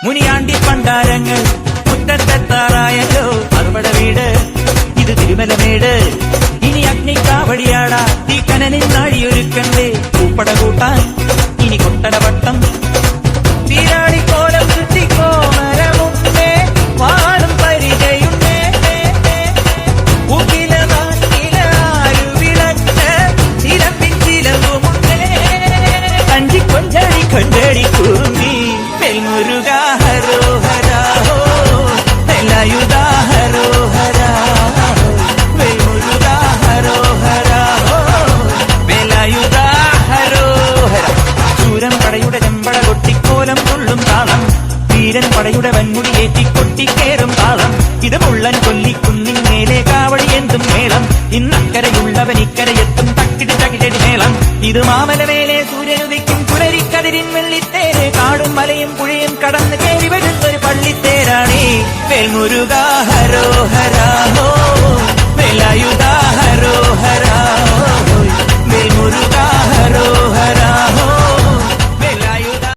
മുനിയാണ്ടി പണ്ടാരങ്ങൾ മുറ്റത്തെത്താറായല്ലോ അറുപട വീട് ഇത് തിരുമലമേട് ഇനി അഗ്നിക്കാവടിയാടാ തീ കനനിൽ നാഴിയൊരുക്കണ്ടേ പൂപ്പട കൂട്ടാൻ ഇനി കൊട്ടടവട്ടം തീരാടിക്കോലം ചുറ്റിക്കോ മരമുണ്ടേ വാടും പരിചയുണ്ടേ ഉകില നാട്ടില ആരുവിളക്ക് ചിലപ്പിൻ ചിലവുമുണ്ടേ കഞ്ചി കൊഞ്ചടി കൊഞ്ചടി കുറുമ്പി വെൽമുരുക ഹരോഹരാ വെലായുധ ഹരോഹരാ വെൽമുരുക ഹരോഹരാ വെലായുധ ഹരോഹര ചൂരം പടയുടെ ചെമ്പട കൊട്ടിക്കോലം കൊള്ളും താളം വീരൻ പടയുടെ വൻമുടി ഏറ്റിക്കൊട്ടിക്കേറും താളം ഇത് മുള്ളൻ കൊല്ലിക്കുന്നിൻ മേലെ കാവടി എന്തും മേളം ഇന്നക്കരയുള്ളവൻ ഇക്കരയെത്തും തക്കിടി തകിടടി മേളം ഇത് മാമലമേലെ സൂര്യനുദിക്കും പുലരിക്കതിരിൻ വെള്ളിത്തേര് കാടും മലയും പുഴയും കടന്ന് കയറി വരുന്നൊരു പള്ളിത്തേരാണേ വെൽമുരുക ഹരോഹര